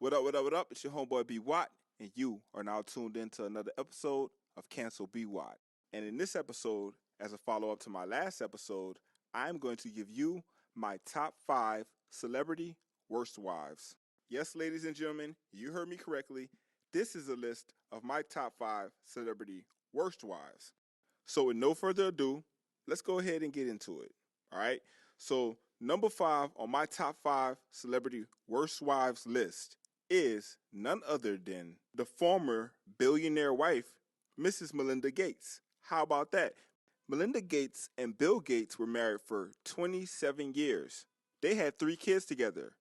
What up? It's your homeboy B Watt, and you are now tuned in to another episode of Cancel B Watt. And in this episode, as a follow-up to my last episode, I'm going to give you my top 5 celebrity worst wives. Yes, ladies and gentlemen, you heard me correctly. This is a list of my top 5 celebrity worst wives. So with no further ado, let's go ahead and get into it. All right? So number 5 on my top 5 celebrity worst wives list is none other than the former billionaire wife, Mrs. Melinda Gates. How about that? Melinda Gates and Bill Gates were married for 27 years. They had 3 kids together.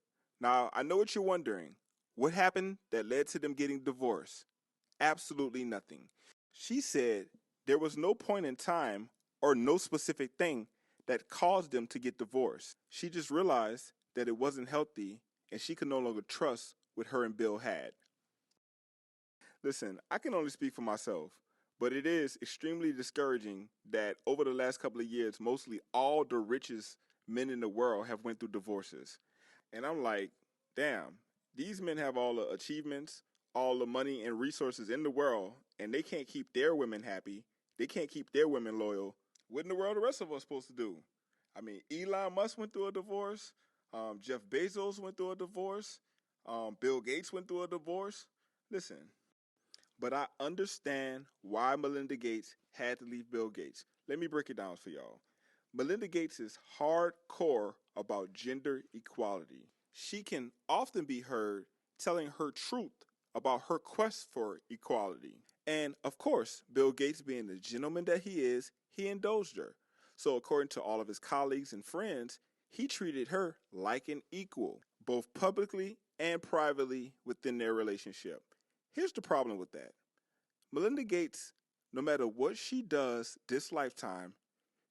Now, I know what you're wondering. What happened that led to them getting divorced? Absolutely nothing. She said there was no point in time or no specific thing that caused them to get divorced. She just realized that it wasn't healthy and she could no longer trust what her and Bill had. Listen, I can only speak for myself, but it is extremely discouraging that over the last couple of years, mostly all the richest men in the world have went through divorces. And I'm like, damn, these men have all the achievements, all the money and resources in the world, and they can't keep their women happy. They can't keep their women loyal. What in the world are the rest of us supposed to do? I mean, Elon Musk went through a divorce. Jeff Bezos went through a divorce. Bill Gates went through a divorce. Listen, but I understand why Melinda Gates had to leave Bill Gates. Let me break it down for y'all. Melinda Gates is hardcore about gender equality. She can often be heard telling her truth about her quest for equality. And of course, Bill Gates, being the gentleman that he is, he indulged her. So according to all of his colleagues and friends, he treated her like an equal, both publicly and privately within their relationship. Here's the problem with that. Melinda Gates, no matter what she does this lifetime,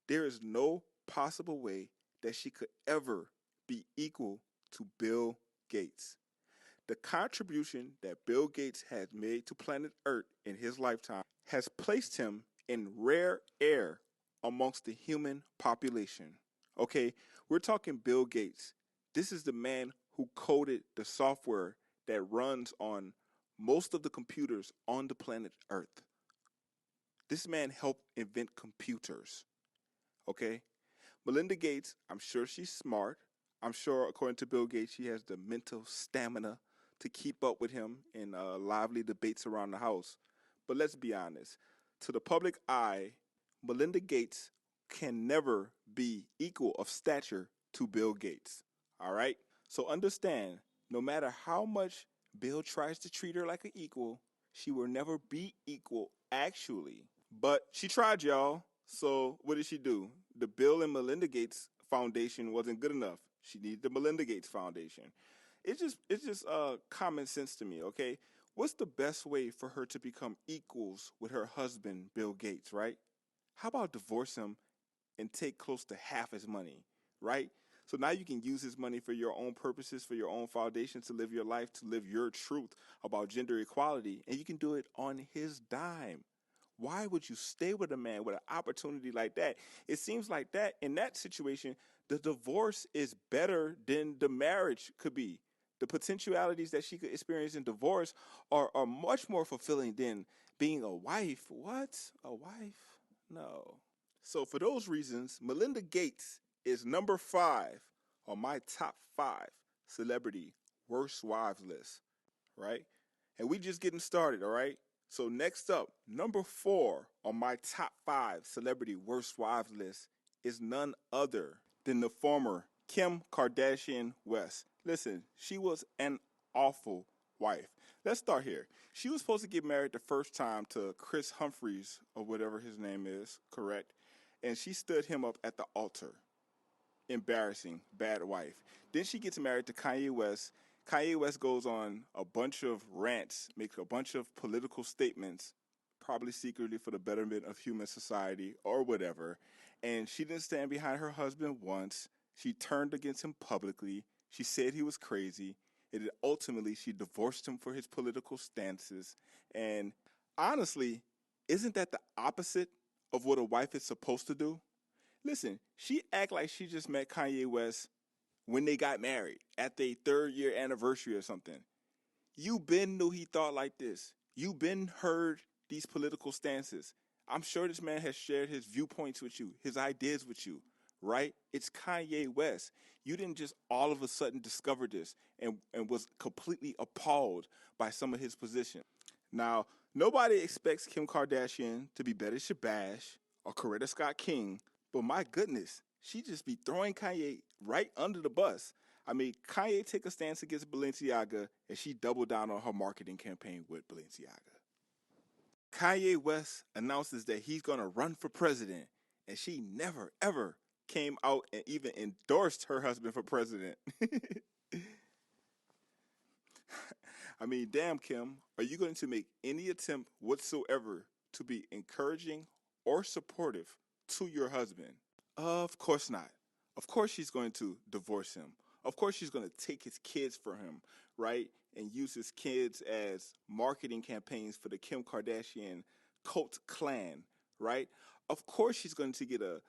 there is no possible way that she could ever be equal to Bill Gates. The contribution that Bill Gates has made to planet Earth in his lifetime has placed him in rare air amongst the human population. Okay, we're talking Bill Gates. This is the man who coded the software that runs on most of the computers on the planet Earth. This man helped invent computers. Okay? Melinda Gates, I'm sure she's smart. I'm sure, according to Bill Gates, she has the mental stamina to keep up with him in lively debates around the house. But let's be honest. To the public eye, Melinda Gates can never be equal of stature to Bill Gates. All right? So understand, no matter how much Bill tries to treat her like an equal, she will never be equal actually. But she tried, y'all. So what did she do? The Bill and Melinda Gates Foundation wasn't good enough. She needed the Melinda Gates Foundation. It's just common sense to me, okay? What's the best way for her to become equals with her husband, Bill Gates, right? How about divorce him and take close to half his money, right? So now you can use his money for your own purposes, for your own foundation, to live your life, to live your truth about gender equality, and you can do it on his dime. Why would you stay with a man with an opportunity like that? It seems like that in that situation, the divorce is better than the marriage could be. The potentialities that she could experience in divorce are much more fulfilling than being a wife. What? A wife? No. So for those reasons, Melinda Gates is number 5 on my top 5 celebrity worst wives list, right? And we just getting started, all right? So next up, number 4 on my top 5 celebrity worst wives list is none other than the former Kim Kardashian West. Listen, she was an awful wife. Let's start here. She was supposed to get married the first time to Chris Humphries, or whatever his name is, correct? And she stood him up at the altar. Embarrassing, bad wife. Then she gets married to Kanye West. Kanye West goes on a bunch of rants, makes a bunch of political statements, probably secretly for the betterment of human society or whatever. And she didn't stand behind her husband once. She turned against him publicly. She said he was crazy. And ultimately, she divorced him for his political stances. And honestly, isn't that the opposite of what a wife is supposed to do? Listen, she act like she just met Kanye West when they got married at their 3rd year anniversary or something. You been knew he thought like this. You been heard these political stances. I'm sure this man has shared his viewpoints with you, his ideas with you, right? It's Kanye West. You didn't just all of a sudden discover this and was completely appalled by some of his position. Now, nobody expects Kim Kardashian to be Betty Shabash or Coretta Scott King, but my goodness, she just be throwing Kanye right under the bus. I mean, Kanye took a stance against Balenciaga, and she doubled down on her marketing campaign with Balenciaga. Kanye West announces that he's going to run for president, and she never, ever came out and even endorsed her husband for president. I mean, damn, Kim, are you going to make any attempt whatsoever to be encouraging or supportive to your husband? Of course not. Of course she's going to divorce him. Of course she's going to take his kids from him, right? And use his kids as marketing campaigns for the Kim Kardashian cult clan, right? Of course she's going to get a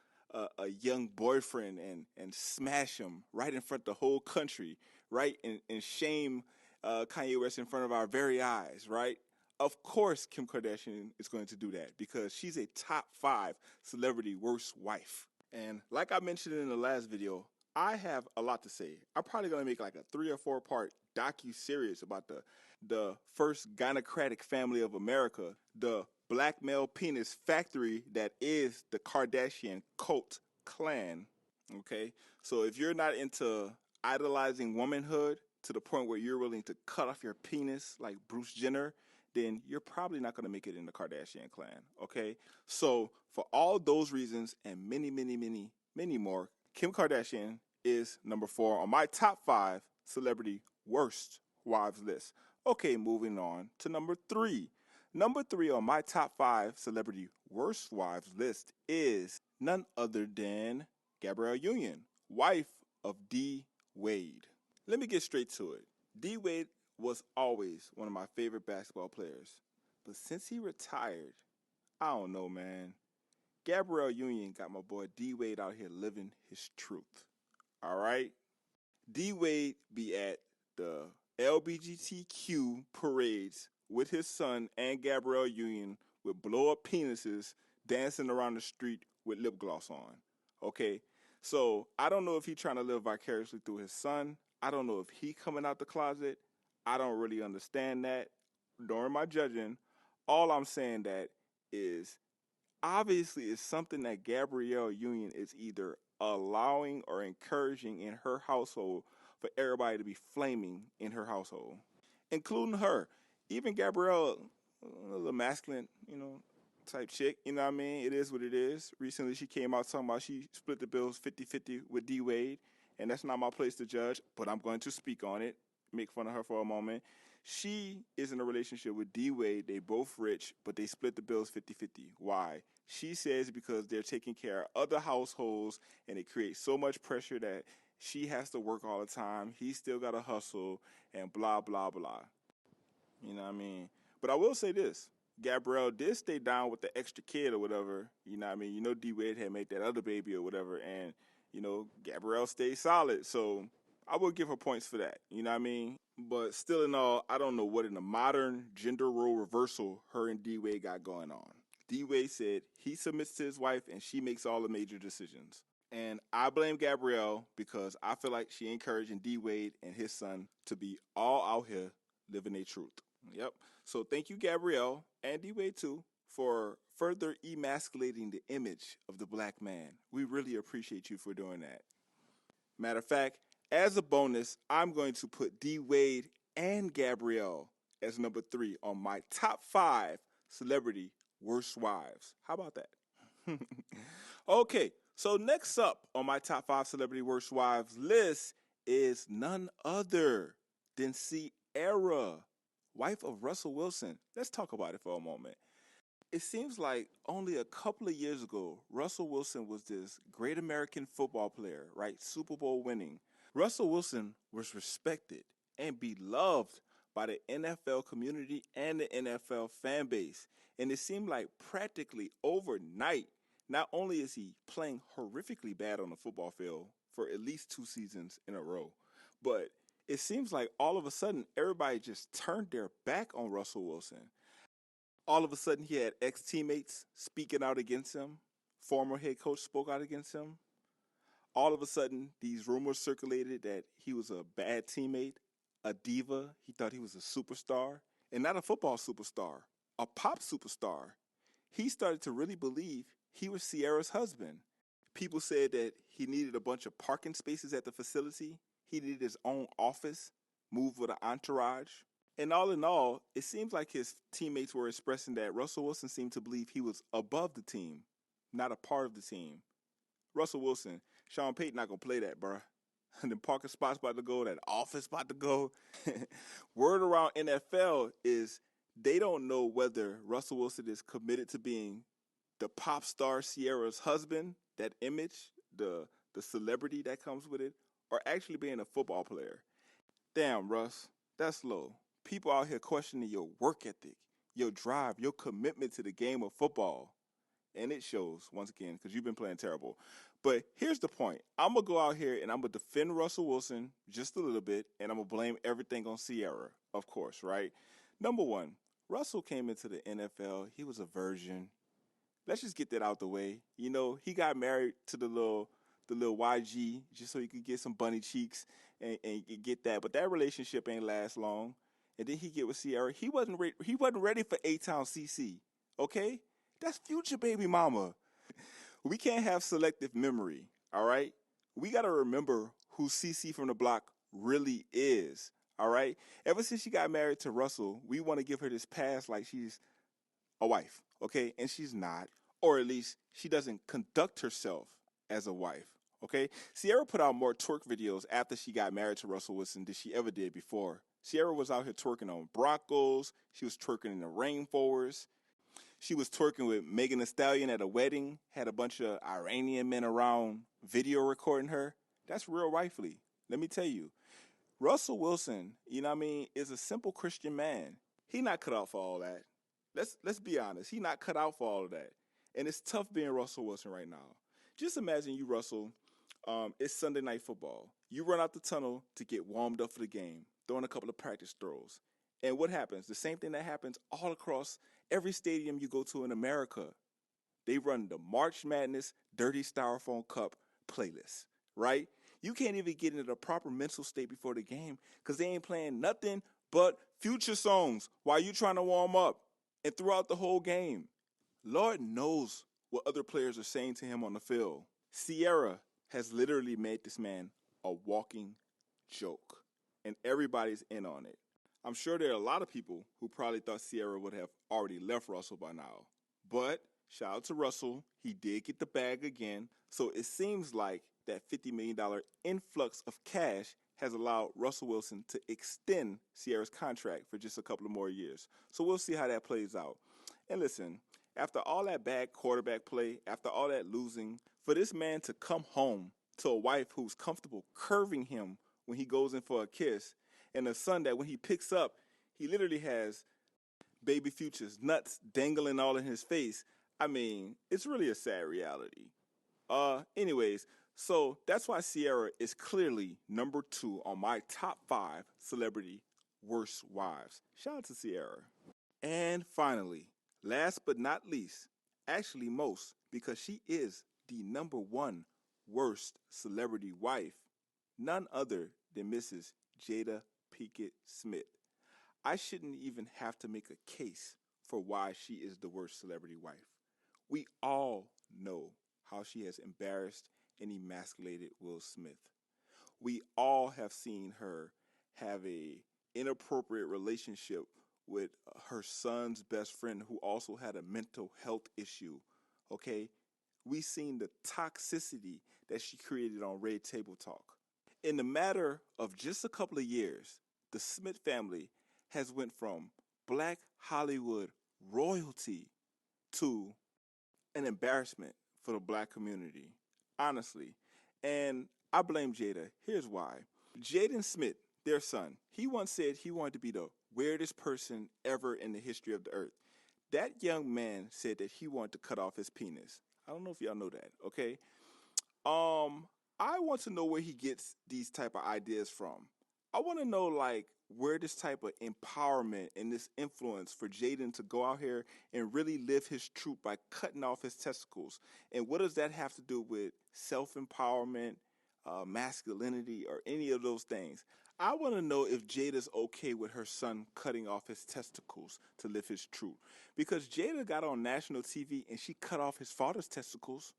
young boyfriend and smash him right in front of the whole country, right? And shame Kanye West in front of our very eyes, right? Of course Kim Kardashian is going to do that because she's a top 5 celebrity worst wife. And like I mentioned in the last video, I have a lot to say. I'm probably going to make like a 3 or 4 part docu-series about the first gynocratic family of America, the black male penis factory that is the Kardashian cult clan, okay? So if you're not into idolizing womanhood to the point where you're willing to cut off your penis like Bruce Jenner, then you're probably not going to make it in the Kardashian clan, okay? So for all those reasons and many, many, many, many more, Kim Kardashian is number 4 on my top 5 celebrity worst wives list. Okay, moving on to number 3. Number 3 on my top 5 celebrity worst wives list is none other than Gabrielle Union, wife of D. Wade. Let me get straight to it. D. Wade was always one of my favorite basketball players. But since he retired, I don't know, man. Gabrielle Union got my boy D. Wade out here living his truth. All right? D. Wade be at the LGBTQ parades with his son and Gabrielle Union with blow-up penises dancing around the street with lip gloss on. Okay? So I don't know if he's trying to live vicariously through his son. I don't know if he coming out the closet. I don't really understand that. Nor am I judging. All I'm saying that is obviously it's something that Gabrielle Union is either allowing or encouraging in her household for everybody to be flaming in her household, including her. Even Gabrielle, a little masculine, type chick, you know what I mean? It is what it is. Recently she came out talking about she split the bills 50-50 with D. Wade, and that's not my place to judge, but I'm going to speak on it, make fun of her for a moment. She is in a relationship with D. Wade. They both rich, but they split the bills 50-50. Why? She says because they're taking care of other households, and it creates so much pressure that she has to work all the time. He still got to hustle, and blah, blah, blah. You know what I mean? But I will say this. Gabrielle did stay down with the extra kid or whatever. You know what I mean? You know D. Wade had made that other baby or whatever, and, Gabrielle stayed solid. So I will give her points for that. You know what I mean? But still in all, I don't know what in the modern gender role reversal her and D. Wade got going on. D. Wade said he submits to his wife and she makes all the major decisions. And I blame Gabrielle because I feel like she encouraging D. Wade and his son to be all out here living their truth. Yep. So thank you, Gabrielle, and D. Wade too, for further emasculating the image of the black man. We really appreciate you for doing that. Matter of fact, as a bonus, I'm going to put D. Wade and Gabrielle as number 3 on my top 5 celebrity worst wives. How about that? Okay, so next up on my top 5 celebrity worst wives list is none other than Ciara, wife of Russell Wilson. Let's talk about it for a moment. It seems like only a couple of years ago, Russell Wilson was this great American football player, right? Super Bowl winning. Russell Wilson was respected and beloved by the NFL community and the NFL fan base. And it seemed like practically overnight, not only is he playing horrifically bad on the football field for at least 2 seasons in a row, but It seems like all of a sudden everybody just turned their back on Russell Wilson. All of a sudden he had ex-teammates speaking out against him. Former head coach spoke out against him. All of a sudden these rumors circulated that he was a bad teammate, a diva. He thought he was a superstar, and not a football superstar, a pop superstar. He started to really believe he was Sierra's husband. People said that he needed a bunch of parking spaces at the facility. He needed his own office, move with an entourage. And all in all, it seems like his teammates were expressing that Russell Wilson seemed to believe he was above the team, not a part of the team. Russell Wilson, Sean Payton not going to play that, bruh. And then parking spots about to go, that office about to go. Word around NFL is they don't know whether Russell Wilson is committed to being the pop star Sierra's husband, that image, the celebrity that comes with it, or actually being a football player. Damn, Russ, that's low. People out here questioning your work ethic, your drive, your commitment to the game of football. And it shows, once again, because you've been playing terrible. But here's the point. I'm going to go out here and I'm going to defend Russell Wilson just a little bit, and I'm going to blame everything on Sierra, of course, right? Number one, Russell came into the NFL. He was a virgin. Let's just get that out the way. You know, he got married to the little YG just so he could get some bunny cheeks and get that. But that relationship ain't last long. And then he get with Sierra. He wasn't ready for A-Town CC, okay? That's future baby mama. We can't have selective memory, all right? We got to remember who CC from the block really is, all right? Ever since she got married to Russell, we want to give her this pass like she's a wife, okay? And she's not, or at least she doesn't conduct herself as a wife, okay? Sierra put out more twerk videos after she got married to Russell Wilson than she ever did before. Sierra was out here twerking on Broncos. She was twerking in the rainforest. She was twerking with Megan Thee Stallion at a wedding, had a bunch of Iranian men around video recording her. That's real wifely. Let me tell you, Russell Wilson, you know what I mean, is a simple Christian man. He not cut out for all that. Let's be honest. He not cut out for all of that. And it's tough being Russell Wilson right now. Just imagine you, Russell, it's Sunday Night Football. You run out the tunnel to get warmed up for the game, throwing a couple of practice throws. And what happens? The same thing that happens all across every stadium you go to in America. They run the March Madness Dirty Styrofoam Cup playlist, right? You can't even get into the proper mental state before the game because they ain't playing nothing but future songs while you trying to warm up and throughout the whole game. Lord knows what other players are saying to him on the field. Sierra has literally made this man a walking joke, and everybody's in on it. I'm sure there are a lot of people who probably thought Sierra would have already left Russell by now. But shout out to Russell. He did get the bag again. So it seems like that $50 million influx of cash has allowed Russell Wilson to extend Sierra's contract for just a couple of more years. So we'll see how that plays out. And listen, after all that bad quarterback play, after all that losing, for this man to come home to a wife who's comfortable curving him when he goes in for a kiss, and a son that when he picks up, he literally has baby Future's nuts dangling all in his face. I mean, it's really a sad reality. Anyways, so that's why Sierra is clearly number 2 on my top 5 celebrity worst wives. Shout out to Sierra. And finally, last but not least, actually most, because she is the number 1 worst celebrity wife, none other than Mrs. Jada Pinkett Smith. I shouldn't even have to make a case for why she is the worst celebrity wife. We all know how she has embarrassed and emasculated Will Smith. We all have seen her have a inappropriate relationship with her son's best friend who also had a mental health issue, okay? We've seen the toxicity that she created on Red Table Talk. In the matter of just a couple of years, the Smith family has went from black Hollywood royalty to an embarrassment for the black community, honestly. And I blame Jada. Here's why. Jaden Smith, their son, he once said he wanted to be the weirdest person ever in the history of the earth. That young man said that he wanted to cut off his penis. I don't know if y'all know that, okay? I want to know where he gets these type of ideas from. I want to know like where this type of empowerment and this influence for Jaden to go out here and really live his truth by cutting off his testicles. And what does that have to do with self-empowerment, masculinity, or any of those things? I want to know if Jada's okay with her son cutting off his testicles to live his truth. Because Jada got on national TV and she cut off his father's testicles.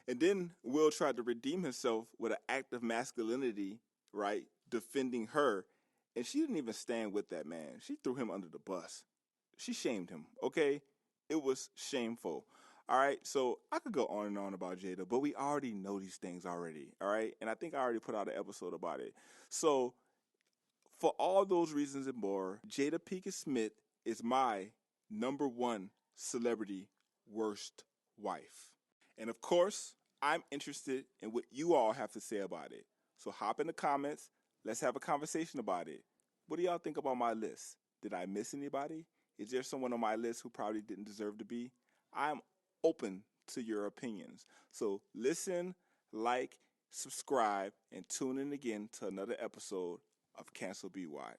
And then Will tried to redeem himself with an act of masculinity, right? Defending her. And she didn't even stand with that man. She threw him under the bus. She shamed him, okay? It was shameful. All right, so I could go on and on about Jada, but we already know these things already, all right? And I think I already put out an episode about it. So, for all those reasons and more, Jada Pinkett Smith is my number one celebrity worst wife. And of course, I'm interested in what you all have to say about it. So hop in the comments. Let's have a conversation about it. What do y'all think about my list? Did I miss anybody? Is there someone on my list who probably didn't deserve to be? I'm open to your opinions. So listen, like, subscribe, and tune in again to another episode of Cancel Be Wide.